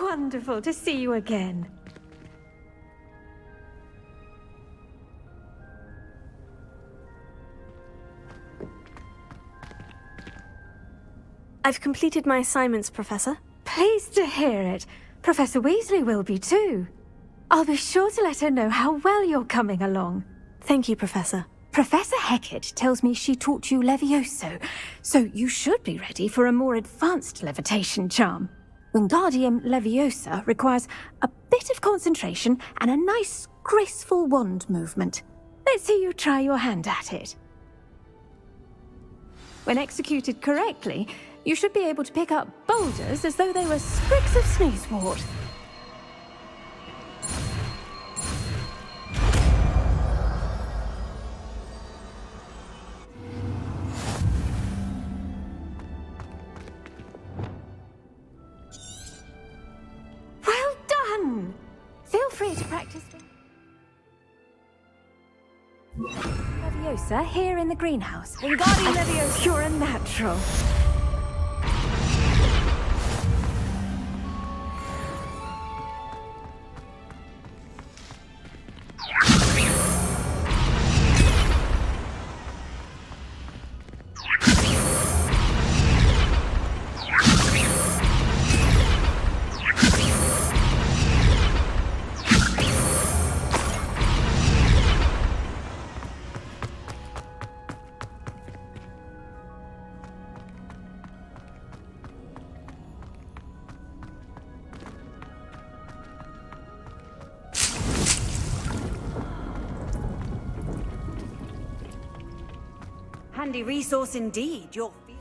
wonderful to see you again. I've completed my assignments, Professor. Pleased to hear it. Professor Weasley will be too. I'll be sure to let her know how well you're coming along. Thank you, Professor. Professor Hecat tells me she taught you Levioso, so you should be ready for a more advanced levitation charm. Wingardium Leviosa requires a bit of concentration and a nice, graceful wand movement. Let's see you try your hand at it. When executed correctly, you should be able to pick up boulders as though they were sprigs of sneezewort. Well done! Feel free to practice Leviosa here in the greenhouse. Wingardium Leviosa! You're a natural. Handy resource indeed, your field.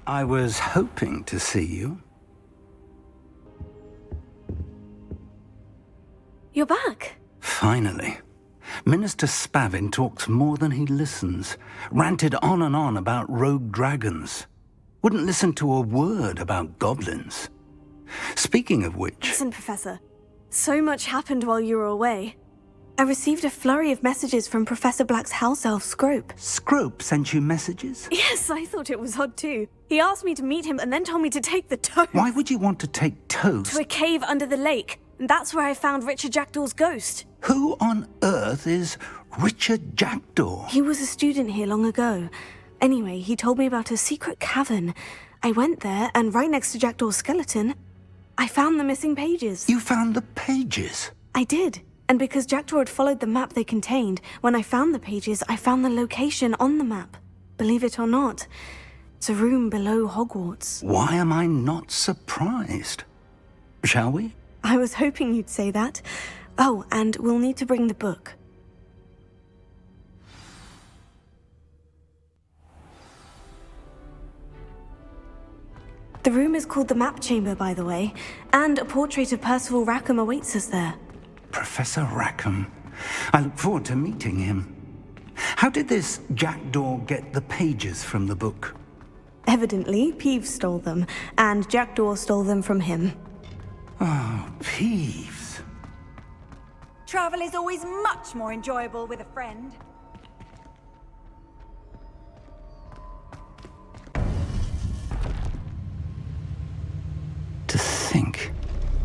I was hoping to see you. You're back. Finally. Minister Spavin talks more than he listens. Ranted on and on about rogue dragons. Wouldn't listen to a word about goblins. Speaking of which... Listen, Professor. So much happened while you were away. I received a flurry of messages from Professor Black's house elf, Scrope. Scrope sent you messages? Yes, I thought it was odd too. He asked me to meet him and then told me to take the toad. Why would you want to take Toast? To a cave under the lake. And that's where I found Richard Jackdaw's ghost. Who on earth is Richard Jackdaw? He was a student here long ago. Anyway, he told me about a secret cavern. I went there, and right next to Jackdaw's skeleton, I found the missing pages. You found the pages? I did. And because Jackdaw had followed the map they contained, when I found the pages, I found the location on the map. Believe it or not, it's a room below Hogwarts. Why am I not surprised? Shall we? I was hoping you'd say that. Oh, and we'll need to bring the book. The room is called the Map Chamber, by the way, and a portrait of Percival Rackham awaits us there. Professor Rackham. I look forward to meeting him. How did this Jackdaw get the pages from the book? Evidently, Peeves stole them, and Jackdaw stole them from him. Oh, Peeves. Travel is always much more enjoyable with a friend. To think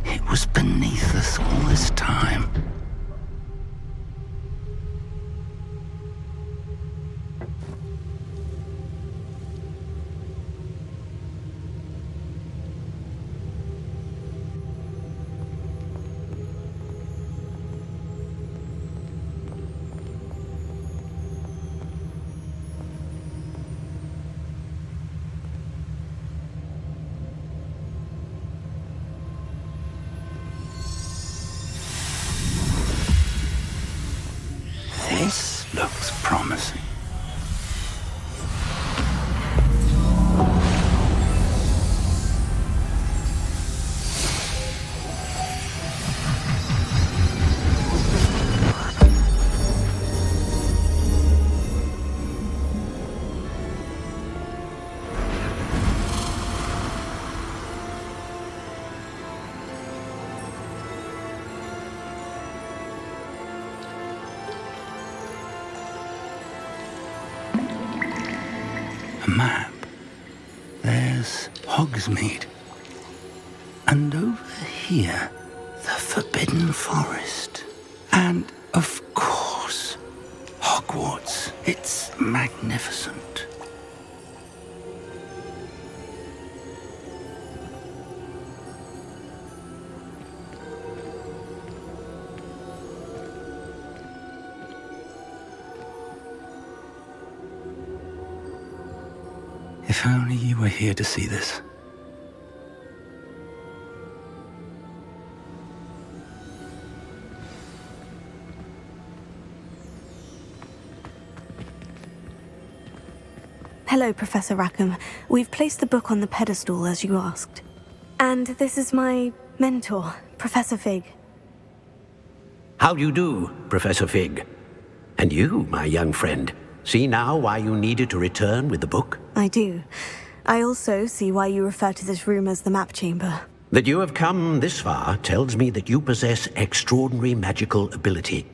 it was beneath us all this time. map, there's Hogsmeade. And over here, the Forbidden Forest. And, of course, Hogwarts. It's magnificent. If only you were here to see this. Hello, Professor Rackham. We've placed the book on the pedestal as you asked. And this is my mentor, Professor Fig. How do you do, Professor Fig? And you, my young friend, see now why you needed to return with the book? I do. I also see why you refer to this room as the map chamber. That you have come this far tells me that you possess extraordinary magical ability,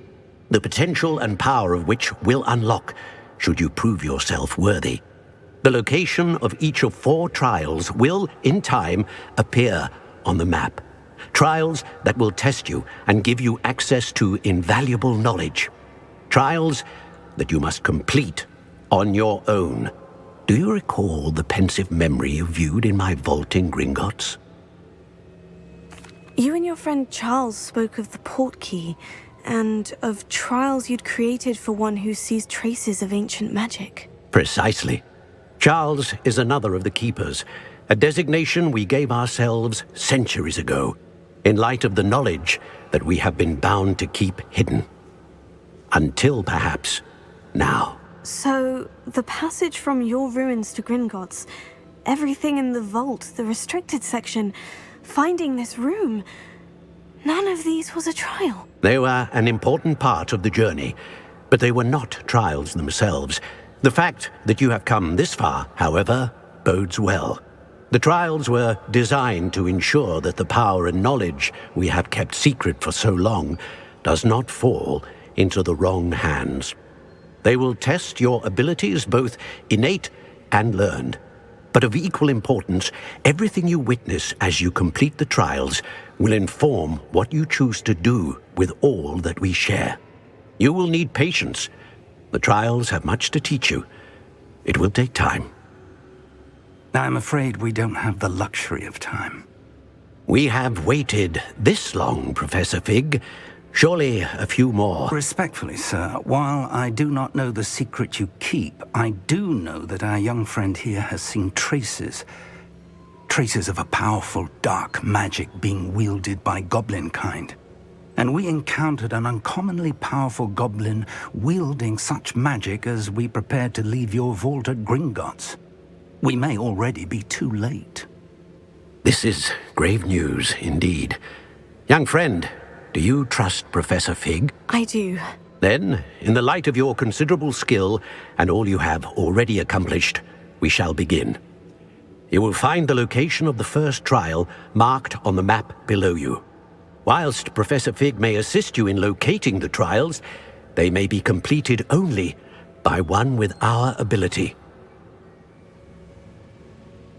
the potential and power of which will unlock should you prove yourself worthy. The location of each of 4 trials will, in time, appear on the map. Trials that will test you and give you access to invaluable knowledge. Trials that you must complete on your own. Do you recall the pensive memory you viewed in my vault in Gringotts? You and your friend Charles spoke of the portkey, and of trials you'd created for one who sees traces of ancient magic. Precisely. Charles is another of the Keepers, a designation we gave ourselves centuries ago, in light of the knowledge that we have been bound to keep hidden. Until perhaps now. So, the passage from your ruins to Gringotts, everything in the vault, the restricted section, finding this room, none of these was a trial. They were an important part of the journey, but they were not trials themselves. The fact that you have come this far, however, bodes well. The trials were designed to ensure that the power and knowledge we have kept secret for so long does not fall into the wrong hands. They will test your abilities, both innate and learned. But of equal importance, everything you witness as you complete the trials will inform what you choose to do with all that we share. You will need patience. The trials have much to teach you. It will take time. I'm afraid we don't have the luxury of time. We have waited this long, Professor Fig. Surely a few more. Respectfully, sir, while I do not know the secret you keep, I do know that our young friend here has seen traces of a powerful dark magic being wielded by goblin kind. And we encountered an uncommonly powerful goblin wielding such magic as we prepared to leave your vault at Gringotts. We may already be too late. This is grave news indeed. Young friend, do you trust Professor Fig? I do. Then, in the light of your considerable skill and all you have already accomplished, we shall begin. You will find the location of the first trial marked on the map below you. Whilst Professor Fig may assist you in locating the trials, they may be completed only by one with our ability.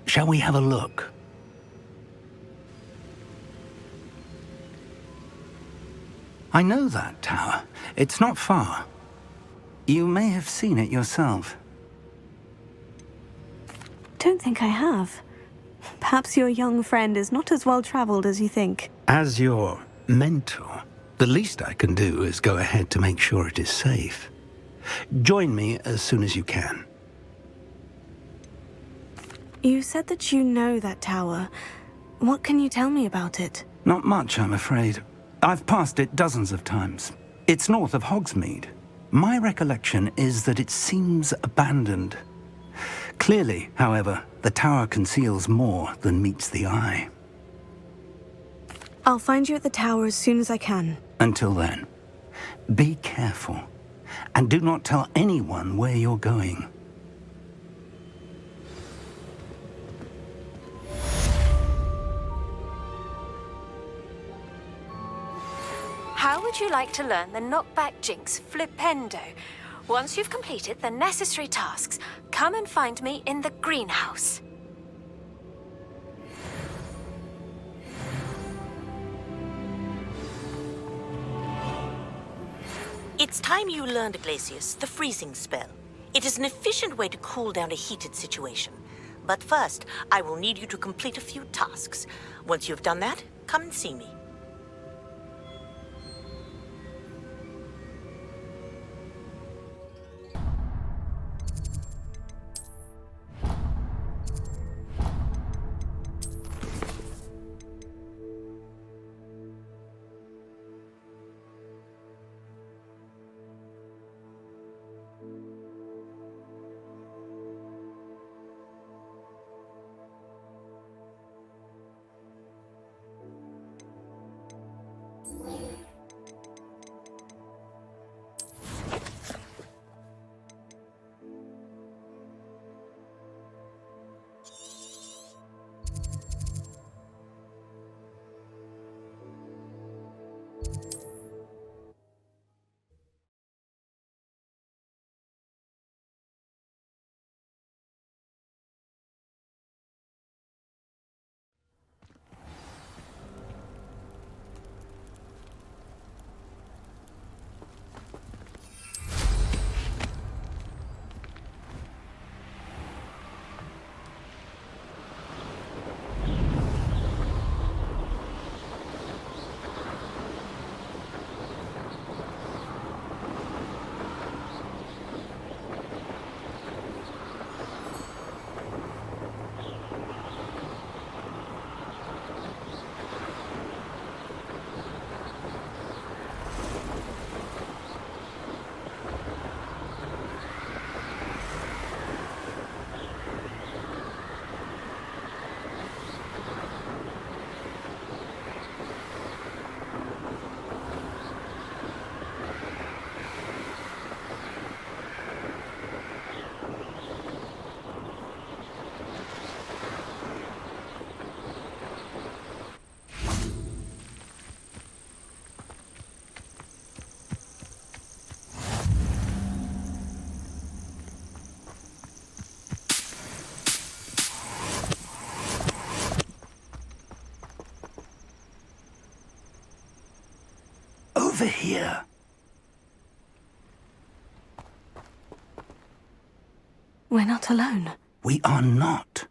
Shall we have a look? I know that tower. It's not far. You may have seen it yourself. Don't think I have. Perhaps your young friend is not as well traveled as you think. As your mentor, the least I can do is go ahead to make sure it is safe. Join me as soon as you can. You said that you know that tower. What can you tell me about it? Not much, I'm afraid. I've passed it dozens of times. It's north of Hogsmeade. My recollection is that it seems abandoned. Clearly, however, the tower conceals more than meets the eye. I'll find you at the tower as soon as I can. Until then, be careful, and do not tell anyone where you're going. How would you like to learn the knockback jinx flipendo? Once you've completed the necessary tasks, come and find me in the greenhouse. It's time you learned, Glacius, the freezing spell. It is an efficient way to cool down a heated situation. But first, I will need you to complete a few tasks. Once you've done that, come and see me. Over here. We're not alone. We are not.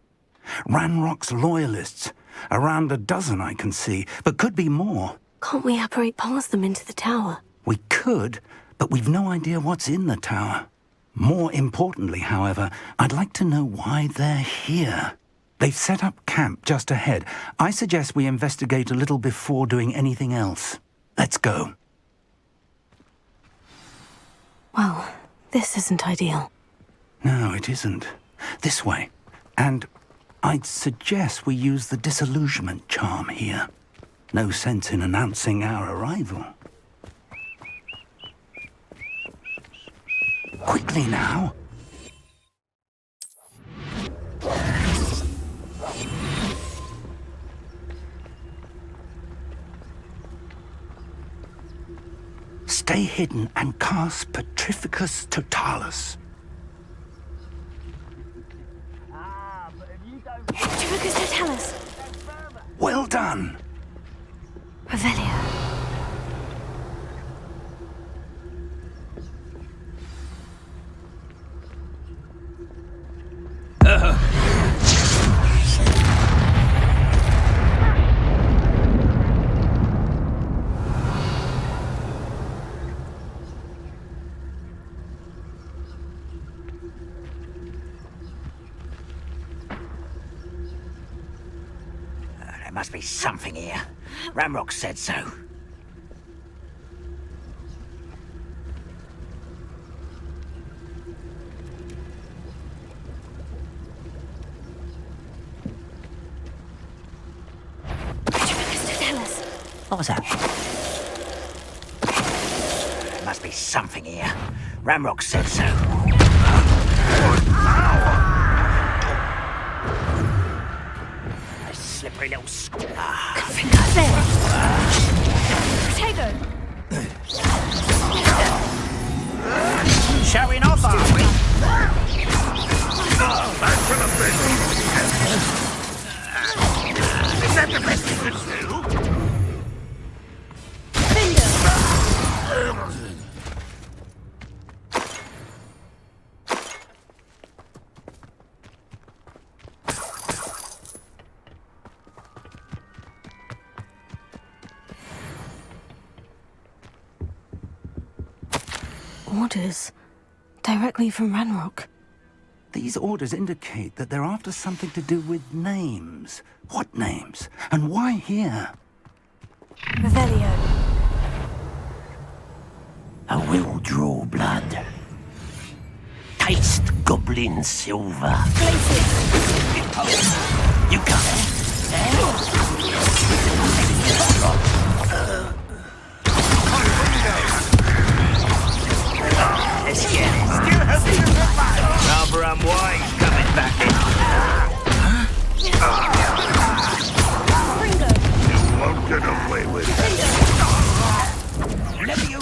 Ranrock's loyalists. Around a dozen I can see, but could be more. Can't we apparate past them into the tower? We could, but we've no idea what's in the tower. More importantly, however, I'd like to know why they're here. They've set up camp just ahead. I suggest we investigate a little before doing anything else. Let's go. Well, this isn't ideal. No, it isn't. This way. And I'd suggest we use the disillusionment charm here. No sense in announcing our arrival. Quickly now. Stay hidden and cast Petrificus Totalis. Petrificus Totalis. Well done. Revelio. There must be something here. Ramrock said so. What was that? There must be something here. Ramrock said so. A slippery little Tego! Shall we the best you can do. Orders directly from Ranrock. These orders indicate that they're after something to do with names. What names? And why here? Revelio. I will draw blood. Taste goblin silver. You coming? Let's get it. Still hoping to survive. Rather unwise coming back in. You won't get away with it. Let me go.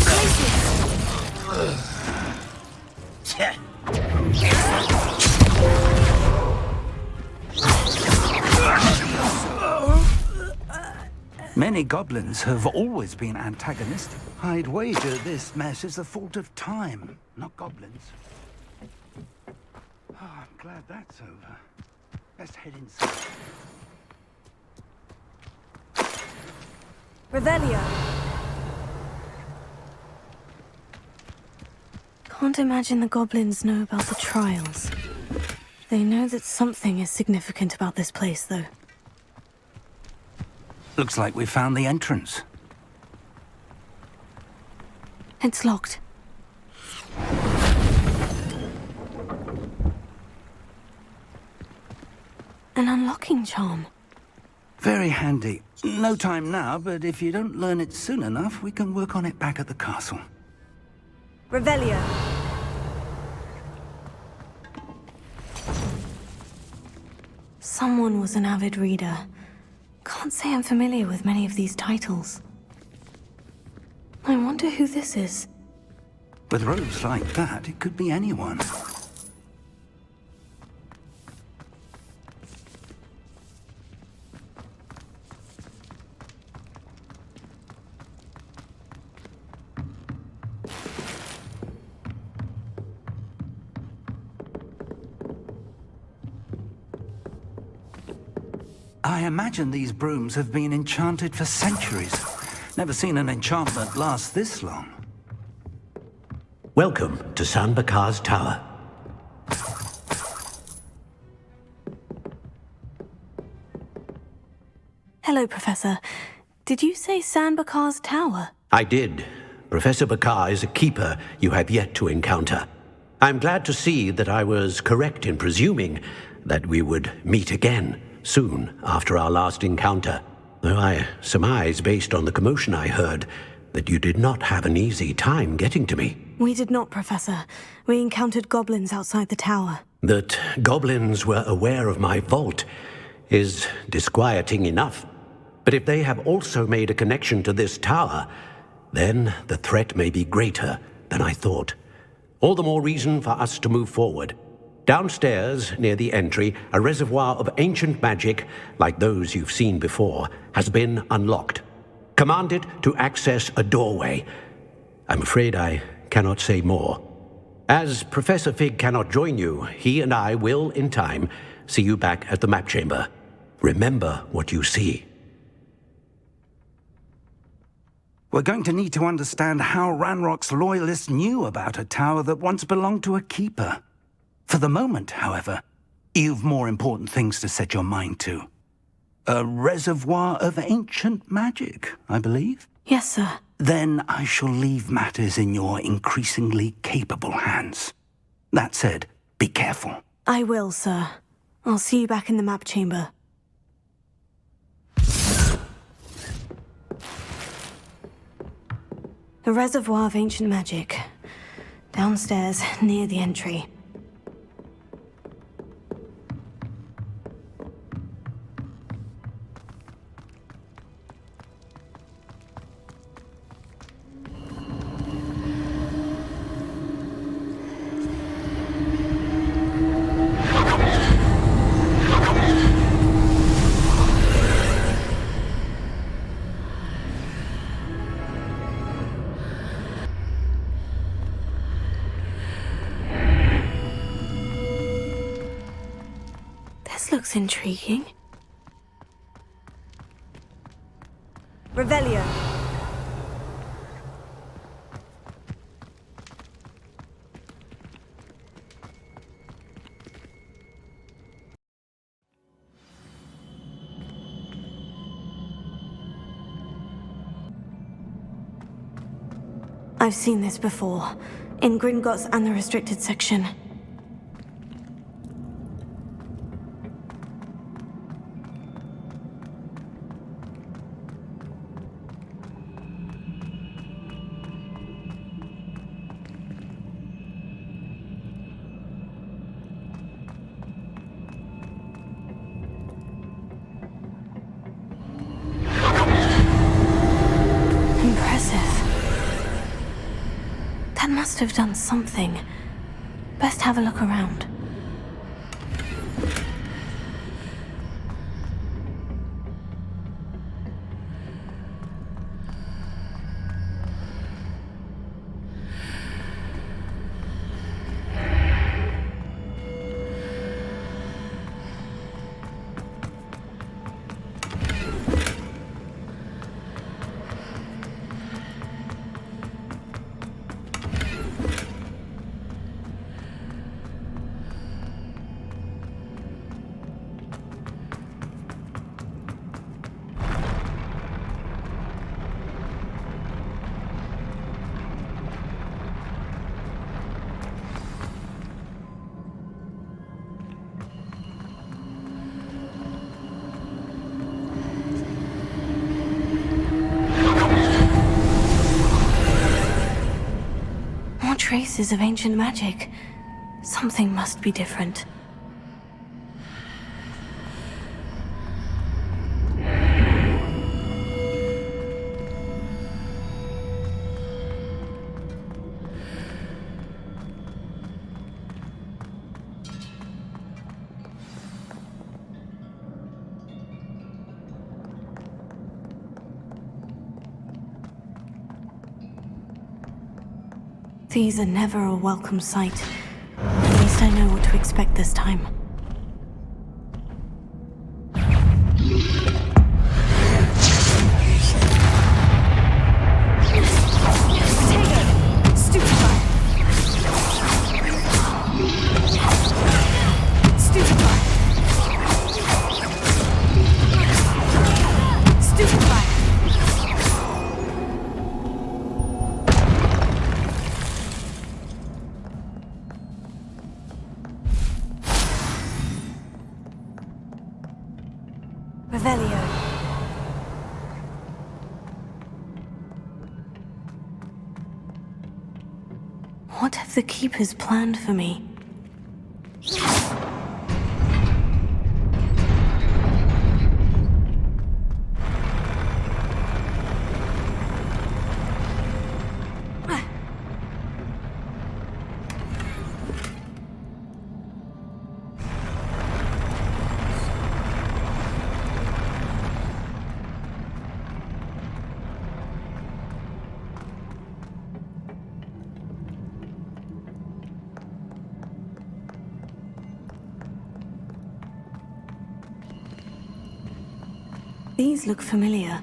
Many goblins have always been antagonistic. I'd wager this mess is the fault of time, not goblins. Oh, I'm glad that's over. Let's head inside. Revelio. Can't imagine the goblins know about the trials. They know that something is significant about this place, though. Looks like we found the entrance. It's locked. An unlocking charm. Very handy. No time now, but if you don't learn it soon enough, we can work on it back at the castle. Revelio. Someone was an avid reader. Can't say I'm familiar with many of these titles. I wonder who this is. With robes like that, it could be anyone. I imagine these brooms have been enchanted for centuries. Never seen an enchantment last this long. Welcome to San Bakar's Tower. Hello, Professor. Did you say San Bakar's Tower? I did. Professor Bakar is a keeper you have yet to encounter. I'm glad to see that I was correct in presuming that we would meet again soon after our last encounter. Though I surmise, based on the commotion I heard, that you did not have an easy time getting to me. We did not, Professor. We encountered goblins outside the tower. That goblins were aware of my vault is disquieting enough. But if they have also made a connection to this tower, then the threat may be greater than I thought. All the more reason for us to move forward. Downstairs, near the entry, a reservoir of ancient magic, like those you've seen before, has been unlocked. Command it to access a doorway. I'm afraid I cannot say more. As Professor Fig cannot join you, he and I will, in time, see you back at the map chamber. Remember what you see. We're going to need to understand how Ranrock's loyalists knew about a tower that once belonged to a keeper. For the moment, however, you've more important things to set your mind to. A reservoir of ancient magic, I believe? Yes, sir. Then I shall leave matters in your increasingly capable hands. That said, be careful. I will, sir. I'll see you back in the map chamber. The reservoir of ancient magic. Downstairs, near the entry. This looks intriguing. Revelio. I've seen this before, in Gringotts and the restricted section. That must have done something. Best have a look around. Traces of ancient magic. Something must be different. These are never a welcome sight. At least I know what to expect this time. Revelio. What have the Keepers planned for me? These look familiar.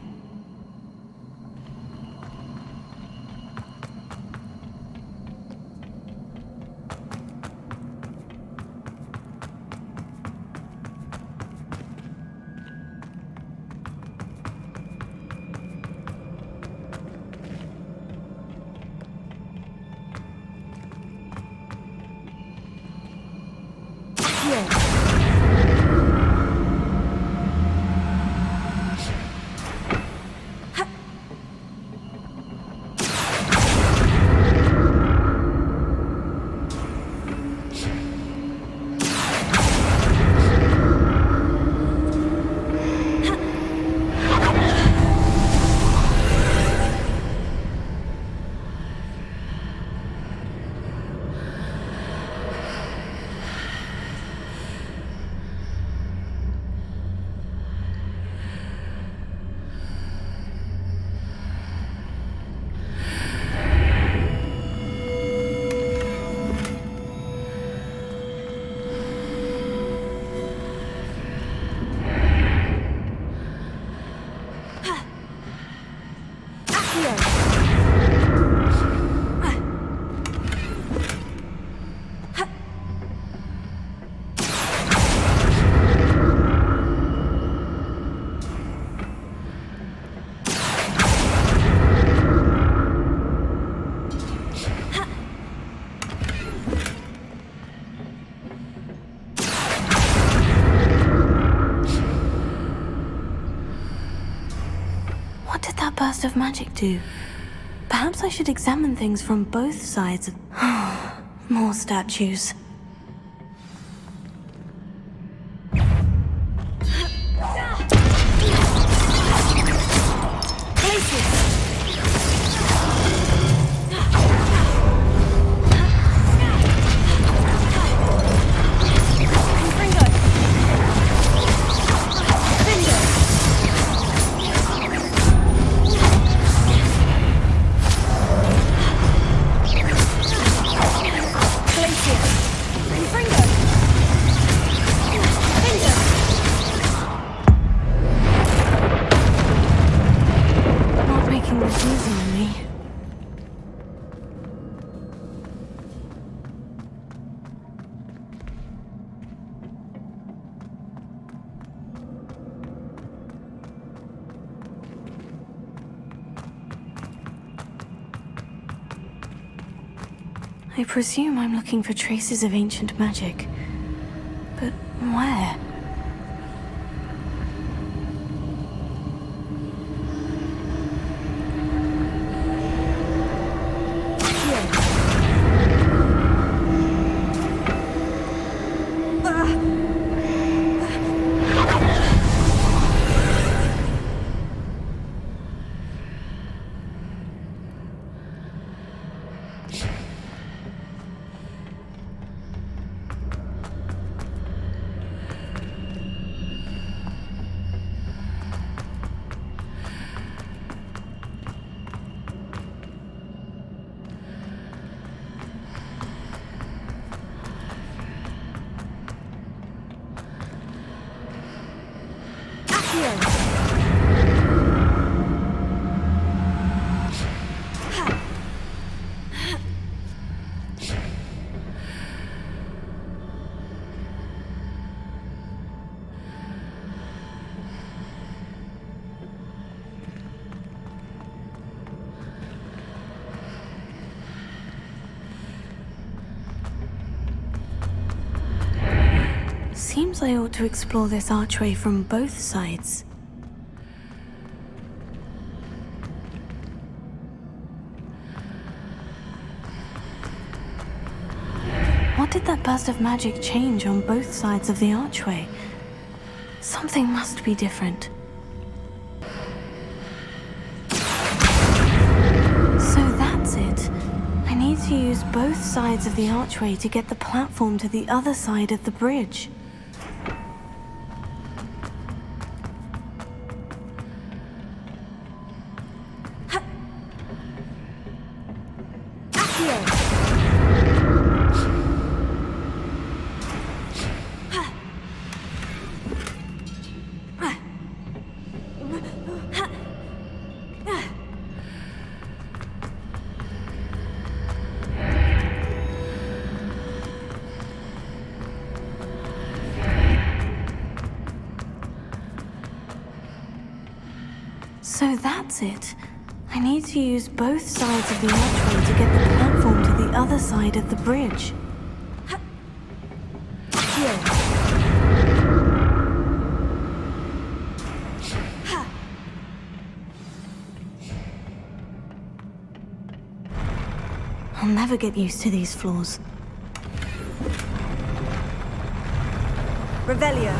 burst of magic do? Perhaps I should examine things from both sides of... More statues. I presume I'm looking for traces of ancient magic. But where? Seems I ought to explore this archway from both sides. What did that burst of magic change on both sides of the archway? Something must be different. So that's it. I need to use both sides of the archway to get the platform to the other side of the bridge. So that's it. I need to use both sides of the archway to get the platform to the other side of the bridge. I'll never get used to these floors. Revelio.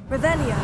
Revelio.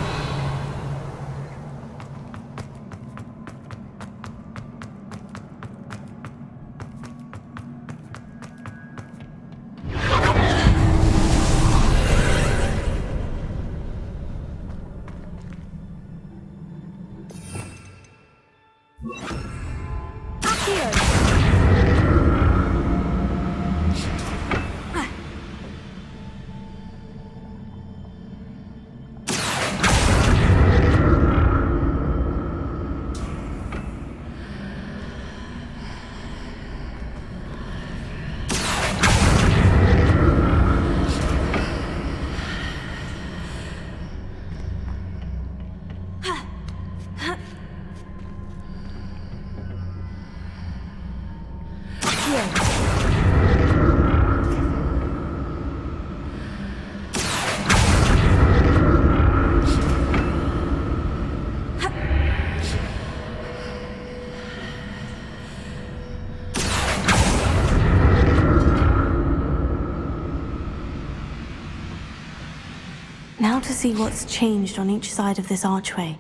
Now to see what's changed on each side of this archway.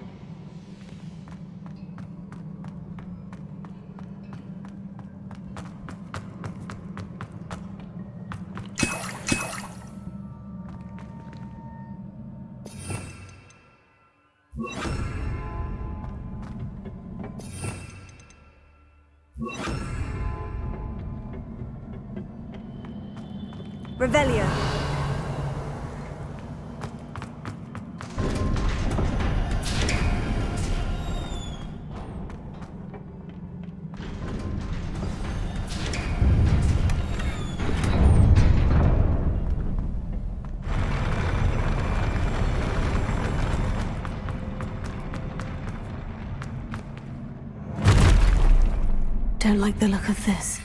Revelio. Don't like the look of this.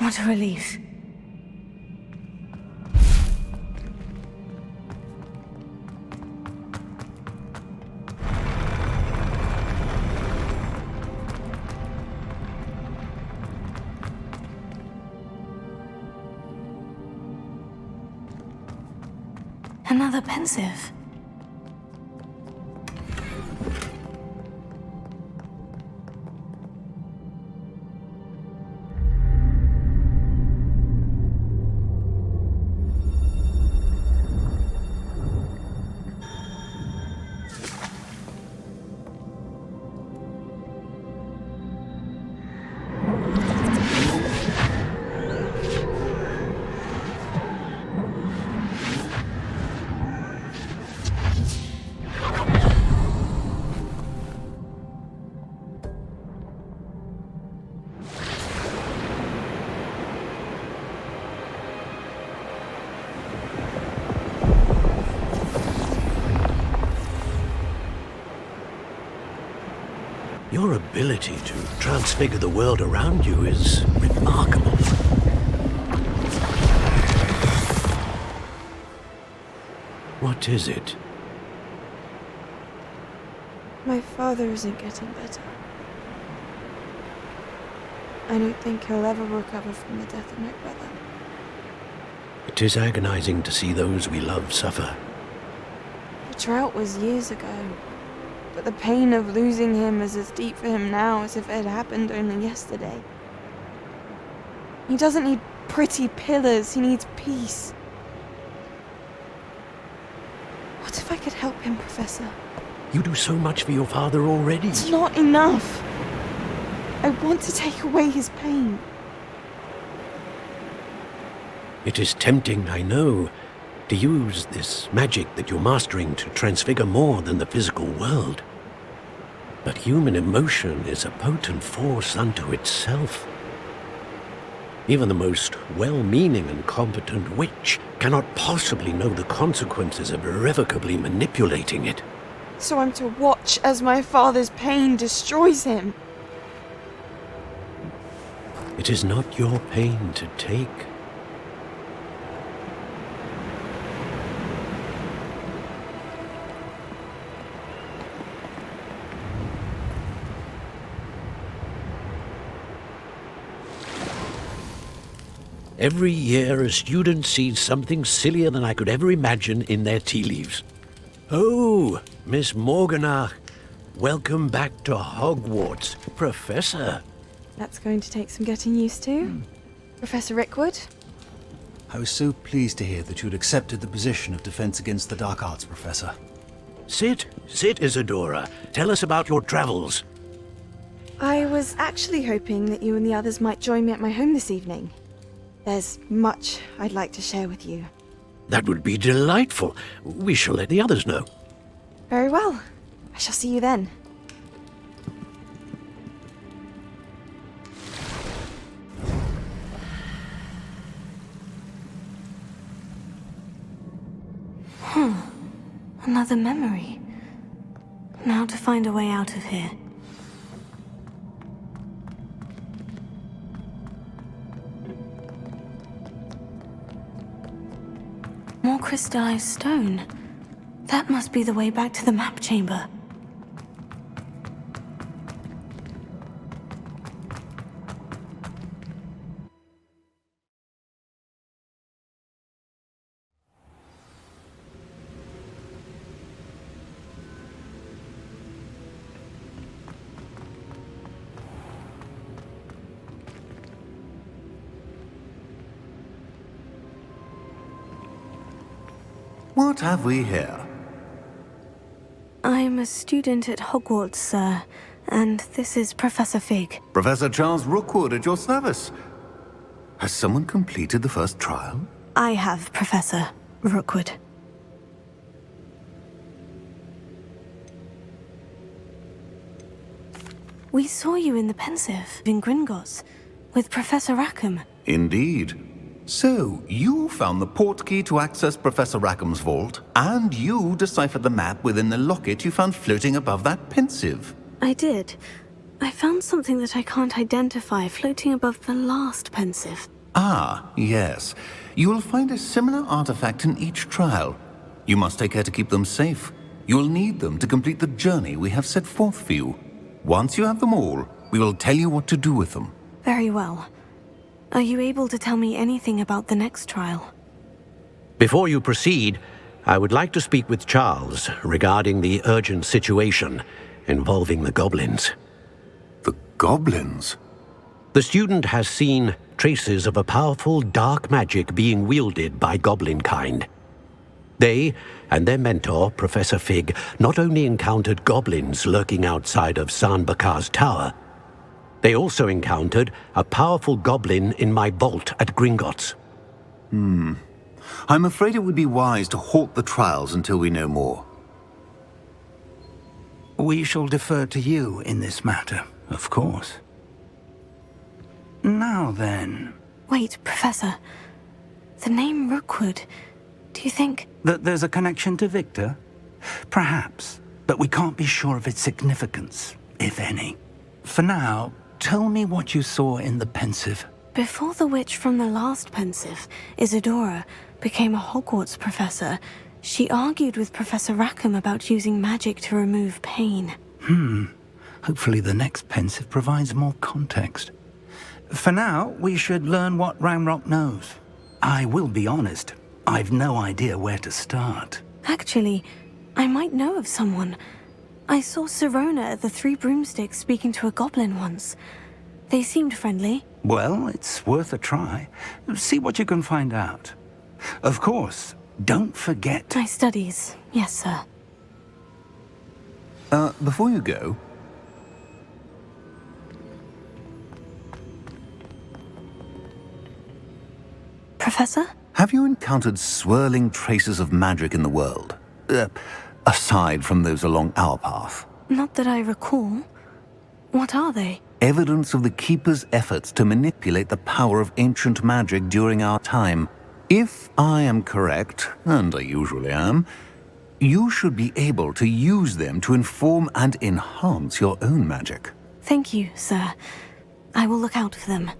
What a relief. Another pensive. Your ability to transfigure the world around you is remarkable. What is it? My father isn't getting better. I don't think he'll ever recover from the death of my brother. It is agonizing to see those we love suffer. The drought was years ago, but the pain of losing him is as deep for him now as if it had happened only yesterday. He doesn't need pretty pillars, he needs peace. What if I could help him, Professor? You do so much for your father already. It's not enough. I want to take away his pain. It is tempting, I know, to use this magic that you're mastering to transfigure more than the physical world. But human emotion is a potent force unto itself. Even the most well-meaning and competent witch cannot possibly know the consequences of irrevocably manipulating it. So I'm to watch as my father's pain destroys him. It is not your pain to take. Every year, a student sees something sillier than I could ever imagine in their tea leaves. Oh, Miss Morganach, welcome back to Hogwarts, Professor. That's going to take some getting used to. Professor Rickwood? I was so pleased to hear that you'd accepted the position of Defense Against the Dark Arts, Professor. Sit, Isadora. Tell us about your travels. I was actually hoping that you and the others might join me at my home this evening. There's much I'd like to share with you. That would be delightful. We shall let the others know. Very well. I shall see you then. Another memory. Now to find a way out of here. More crystallized stone. That must be the way back to the map chamber. What have we here? I'm a student at Hogwarts, sir, and this is Professor Fig. Professor Charles Rookwood at your service. Has someone completed the first trial? I have, Professor Rookwood. We saw you in the Pensive in Gringotts with Professor Rackham. Indeed. So, you found the portkey to access Professor Rackham's vault, and you deciphered the map within the locket you found floating above that Pensive. I did. I found something that I can't identify floating above the last Pensive. Ah, yes. You will find a similar artifact in each trial. You must take care to keep them safe. You will need them to complete the journey we have set forth for you. Once you have them all, we will tell you what to do with them. Very well. Are you able to tell me anything about the next trial? Before you proceed, I would like to speak with Charles regarding the urgent situation involving the goblins. The goblins? The student has seen traces of a powerful dark magic being wielded by goblin kind. They and their mentor, Professor Fig, not only encountered goblins lurking outside of San Bakar's tower, they also encountered a powerful goblin in my vault at Gringotts. I'm afraid it would be wise to halt the trials until we know more. We shall defer to you in this matter, of course. Now then... Wait, Professor. The name Rookwood. Do you think... That there's a connection to Victor? Perhaps, but we can't be sure of its significance, if any. For now, tell me what you saw in the Pensive. Before the witch from the last Pensive, Isadora, became a Hogwarts professor, she argued with Professor Rackham about using magic to remove pain. Hopefully the next Pensive provides more context. For now, we should learn what Ranrock knows. I will be honest, I've no idea where to start. Actually, I might know of someone. I saw Sirona at the Three Broomsticks speaking to a goblin once. They seemed friendly. Well, it's worth a try. See what you can find out. Of course, don't forget... My studies, yes, sir. Before you go... Professor? Have you encountered swirling traces of magic in the world? Aside from those along our path? Not that I recall. What are they? Evidence of the Keeper's efforts to manipulate the power of ancient magic during our time. If I am correct, and I usually am, you should be able to use them to inform and enhance your own magic. Thank you, sir. I will look out for them.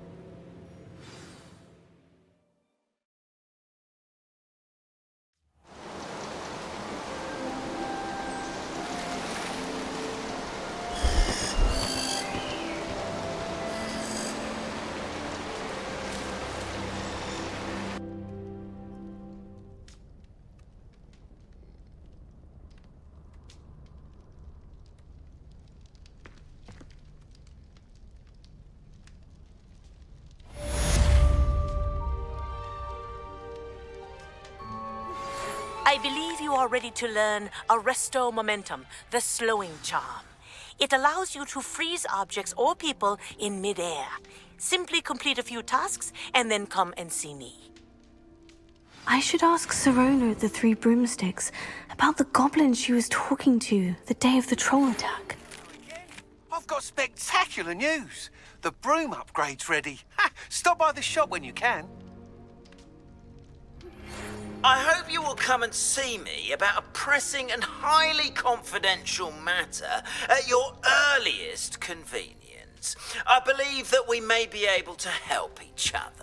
I believe you are ready to learn Arresto Momentum, the slowing charm. It allows you to freeze objects or people in midair. Simply complete a few tasks and then come and see me. I should ask Sirona at the Three Broomsticks about the goblin she was talking to the day of the troll attack. I've got spectacular news. The broom upgrade's ready. Stop by the shop when you can. I hope you will come and see me about a pressing and highly confidential matter at your earliest convenience. I believe that we may be able to help each other.